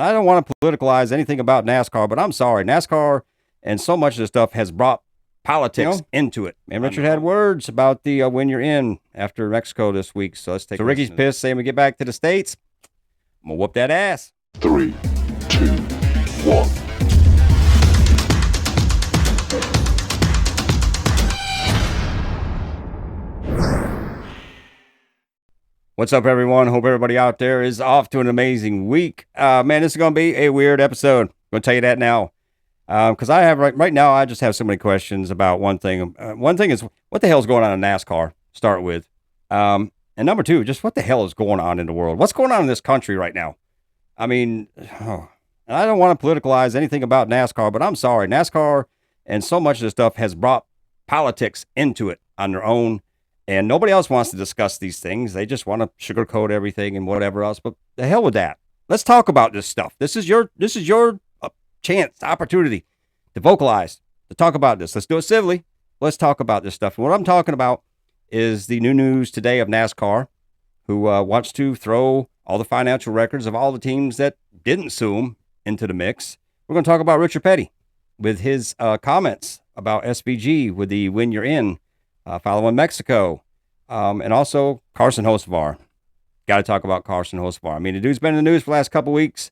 I don't want to politicalize anything about NASCAR, but I'm sorry. NASCAR and so much of this stuff has brought politics into it. And Richard had words about the when you're in after Mexico this week. So let's take So Ricky's pissed saying we get back to the States. I'm going to whoop that ass. 3, 2, 1. What's up, everyone? Hope everybody out there is off to an amazing week. Man, this is going to be a weird episode. I'm going to tell you that now. Because I have right now, I just have so many questions about one thing. One thing is, what the hell is going on in NASCAR? Start with. And number two, just what the hell is going on in the world? What's going on in this country right now? I mean, and I don't want to politicalize anything about NASCAR, but I'm sorry. NASCAR and so much of this stuff has brought politics into it on their own. And nobody else wants to discuss these things. They just want to sugarcoat everything and whatever else. But the hell with that. Let's talk about this stuff. This is your chance, opportunity to vocalize, to talk about this. Let's do it civilly. Let's talk about this stuff. And what I'm talking about is the new news today of NASCAR, who wants to throw all the financial records of all the teams that didn't sue him into the mix. We're going to talk about Richard Petty with his comments about SVG with the when you're in, following Mexico, and also Carson Hocevar. Got to talk about Carson Hocevar. I mean, the dude's been in the news for the last couple weeks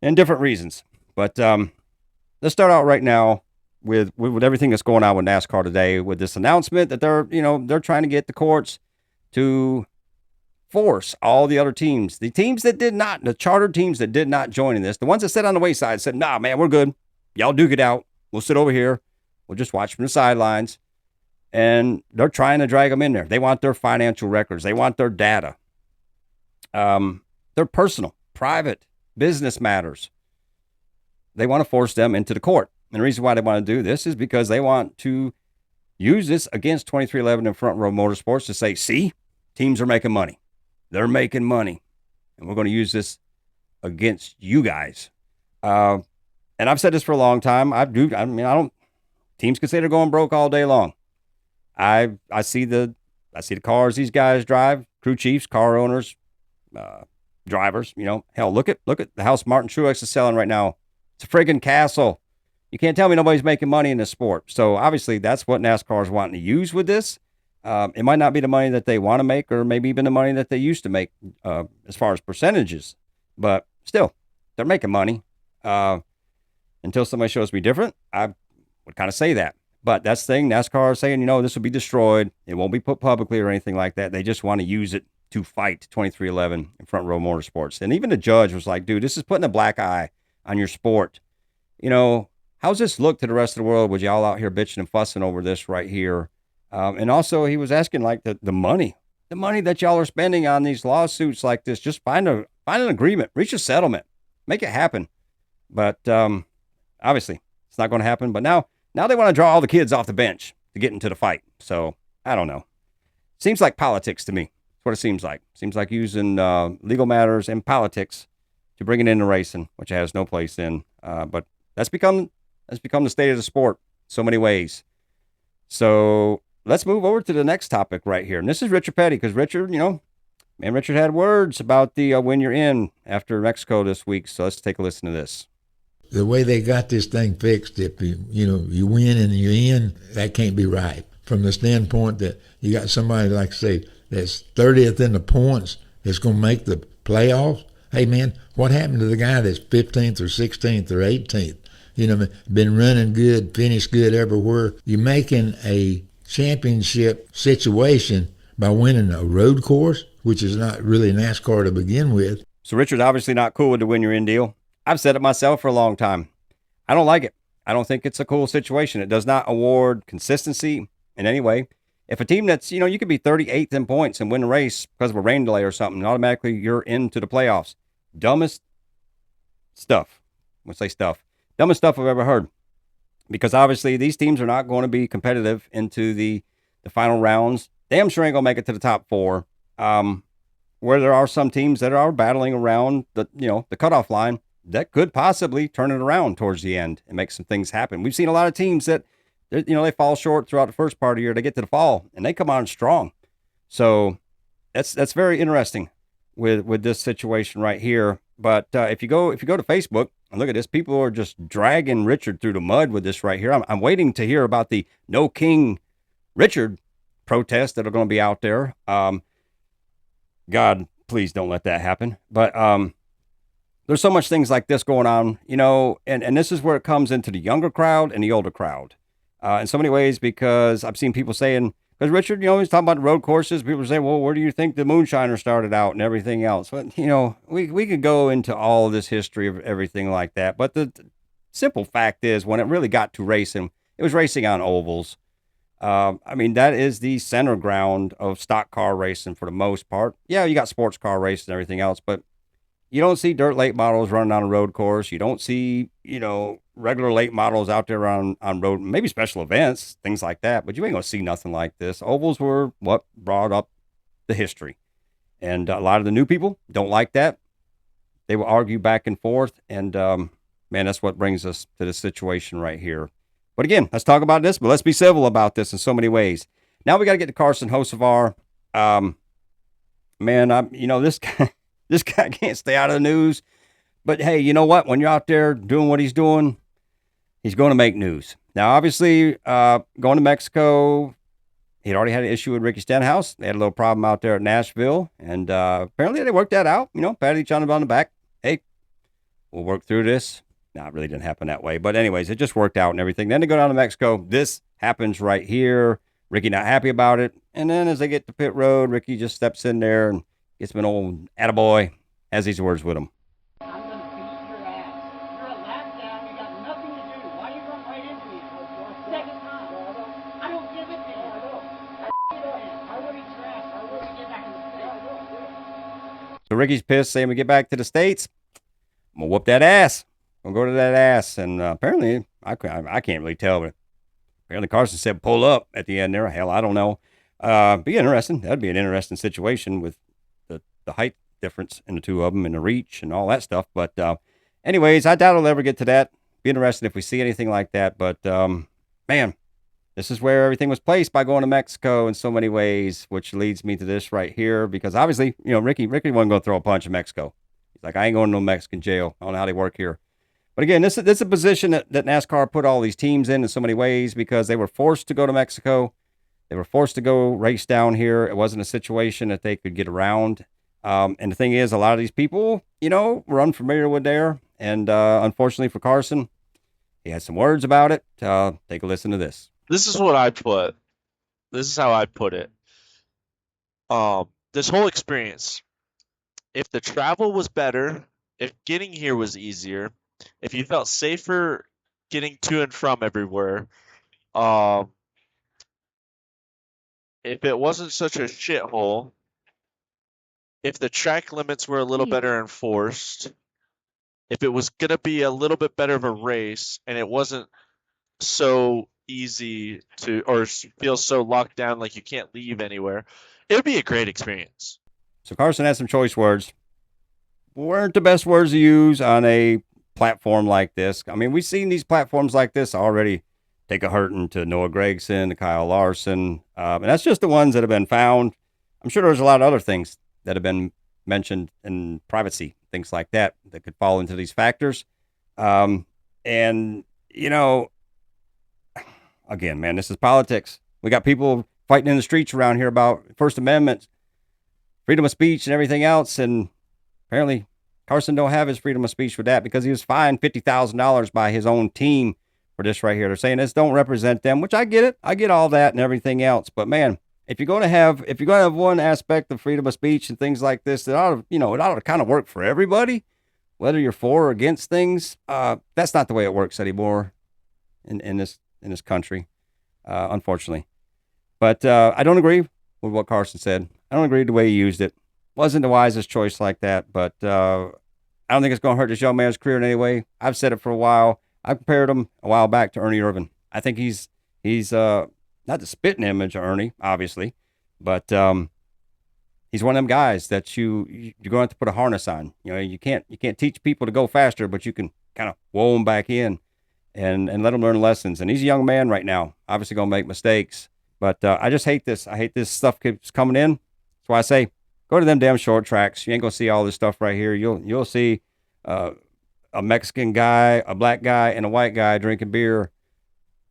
and different reasons. But let's start out right now with everything that's going on with NASCAR today, with this announcement that they're trying to get the courts to force all the other teams, the teams that did not, the chartered teams that did not join in this, the ones that sat on the wayside said, nah, man, we're good. Y'all duke it out. We'll sit over here. We'll just watch from the sidelines. And they're trying to drag them in there. They want their financial records. They want their data. Their personal, private, business matters. They want to force them into the court. And the reason why they want to do this is because they want to use this against 2311 and Front Row Motorsports to say, see, teams are making money. They're making money. And we're going to use this against you guys. And I've said this for a long time. Teams can say they're going broke all day long. I see the cars these guys drive, crew chiefs, car owners, drivers, hell, look at the house Martin Truex is selling right now. It's a friggin' castle. You can't tell me nobody's making money in this sport. So obviously that's what NASCAR is wanting to use with this. It might not be the money that they want to make, or maybe even the money that they used to make, as far as percentages, but still they're making money. Until somebody shows me different, I would kind of say that. But that's the thing, NASCAR is saying, this will be destroyed. It won't be put publicly or anything like that. They just want to use it to fight 2311 and Front Row Motorsports. And even the judge was like, dude, this is putting a black eye on your sport. How's this look to the rest of the world with y'all out here bitching and fussing over this right here? And also he was asking like the money that y'all are spending on these lawsuits like this, just find an agreement, reach a settlement, make it happen. But obviously it's not going to happen. But now they want to draw all the kids off the bench to get into the fight. So, I don't know. Seems like politics to me. That's what it seems like. Seems like using legal matters and politics to bring it into racing, which it has no place in. But that's become the state of the sport in so many ways. So, let's move over to the next topic right here. And this is Richard Petty, because Richard, Richard had words about the when you're in after Mexico this week. So, let's take a listen to this. The way they got this thing fixed, if you win and you're in, that can't be right. From the standpoint that you got somebody, like say, that's 30th in the points that's going to make the playoffs. Hey, man, what happened to the guy that's 15th or 16th or 18th? Been running good, finished good everywhere. You're making a championship situation by winning a road course, which is not really NASCAR to begin with. So Richard's obviously not cool with the when you're in deal. I've said it myself for a long time. I don't like it. I don't think it's a cool situation. It does not award consistency in any way. If a team that's, you could be 38th in points and win a race because of a rain delay or something, and automatically you're into the playoffs. Dumbest stuff. Dumbest stuff I've ever heard. Because obviously these teams are not going to be competitive into the final rounds. Damn sure ain't going to make it to the top four. Where there are some teams that are battling around the cutoff line, that could possibly turn it around towards the end and make some things happen. We've seen a lot of teams that, they fall short throughout the first part of the year. They get to the fall and they come on strong. So that's very interesting with this situation right here. But if you go to Facebook and look at this, people are just dragging Richard through the mud with this right here. I'm waiting to hear about the No King Richard protests that are going to be out there. God, please don't let that happen. But there's so much things like this going on, and this is where it comes into the younger crowd and the older crowd in so many ways, because I've seen people saying, because Richard, he's talking about the road courses. People say, well, where do you think the moonshiner started out and everything else? But, we could go into all of this history of everything like that. But the simple fact is, when it really got to racing, it was racing on ovals. That is the center ground of stock car racing for the most part. Yeah, you got sports car racing and everything else, but you don't see dirt late models running on a road course. You don't see, regular late models out there on road, maybe special events, things like that. But you ain't going to see nothing like this. Ovals were what brought up the history. And a lot of the new people don't like that. They will argue back and forth. And, that's what brings us to this situation right here. But again, let's talk about this, but let's be civil about this in so many ways. Now we got to get to Carson Hocevar. This guy. This guy can't stay out of the news. But hey, you know what? When you're out there doing what he's doing, he's going to make news. Now, obviously, going to Mexico, he'd already had an issue with Ricky Stenhouse. They had a little problem out there at Nashville. And apparently they worked that out. Patted each other on the back. Hey, we'll work through this. No, it really didn't happen that way. But anyways, it just worked out and everything. Then they go down to Mexico. This happens right here. Ricky not happy about it. And then as they get to pit road, Ricky just steps in there and gets him an old attaboy, has these words with him. I'm going to beat your ass. You're a lap down. You got nothing to do. Why are you running right into me? Second time. I don't give a damn. I want to eat your ass. I want to get back in the States. So Ricky's pissed, saying we get back to the States, I'm going to whoop that ass. I'm going to go to that ass. And apparently, I can't really tell, but apparently Carson said pull up at the end there. Hell, I don't know. Be interesting. That'd be an interesting situation with the height difference in the two of them and the reach and all that stuff. But anyways, I doubt it'll ever get to that. Be interested if we see anything like that. But this is where everything was placed by going to Mexico in so many ways, which leads me to this right here. Because obviously, Ricky wasn't going to throw a punch in Mexico. He's like, I ain't going to no Mexican jail. I don't know how they work here. But again, this is a position that NASCAR put all these teams in so many ways, because they were forced to go to Mexico. They were forced to go race down here. It wasn't a situation that they could get around. And the thing is, a lot of these people, were unfamiliar with there. And unfortunately for Carson, he had some words about it. Take a listen to this. This is what I put. This is how I put it. This whole experience, if the travel was better, if getting here was easier, if you felt safer getting to and from everywhere, if it wasn't such a shithole, if the track limits were a little better enforced, if it was going to be a little bit better of a race and it wasn't so easy to, or feel so locked down like you can't leave anywhere, it would be a great experience. So Carson had some choice words. Weren't the best words to use on a platform like this. I mean, we've seen these platforms like this already take a hurting to Noah Gragson, to Kyle Larson. And that's just the ones that have been found. I'm sure there's a lot of other things that have been mentioned in privacy, things like that could fall into these factors. Again, man, this is politics. We got people fighting in the streets around here about First Amendment, freedom of speech and everything else. And apparently Carson don't have his freedom of speech with that, because he was fined $50,000 by his own team for this right here. They're saying this don't represent them, which I get it. I get all that and everything else. But man, if you're going to have one aspect of freedom of speech and things like this, that ought to, it ought to kind of work for everybody, whether you're for or against things. That's not the way it works anymore in this country, unfortunately. But I don't agree with what Carson said. I don't agree with the way he used it. Wasn't the wisest choice like that, but I don't think it's going to hurt this young man's career in any way. I've said it for a while. I compared him a while back to Ernie Irvin. I think he's not the spitting image of Ernie, obviously, but he's one of them guys that you're going to have to put a harness on. You can't teach people to go faster, but you can kind of woe them back in and let them learn lessons. And he's a young man right now, obviously going to make mistakes, but I just hate this. I hate this stuff keeps coming in. That's why I say, go to them damn short tracks. You ain't going to see all this stuff right here. You'll see a Mexican guy, a black guy, and a white guy drinking beer,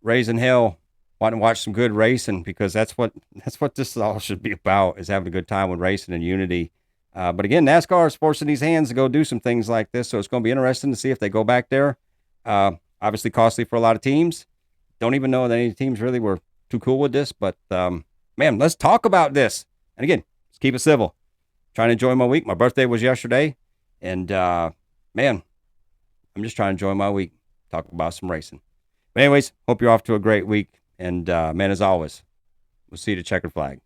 raising hell, wanting to watch some good racing, because that's what this all should be about, is having a good time with racing and unity. But again, NASCAR is forcing these hands to go do some things like this, so it's going to be interesting to see if they go back there. Obviously costly for a lot of teams. Don't even know that any teams really were too cool with this, but man, let's talk about this. And again, let's keep it civil. Trying to enjoy my week. My birthday was yesterday, and man, I'm just trying to enjoy my week. Talk about some racing. But anyways, hope you're off to a great week. And man, as always, we'll see you at Checkered Flag.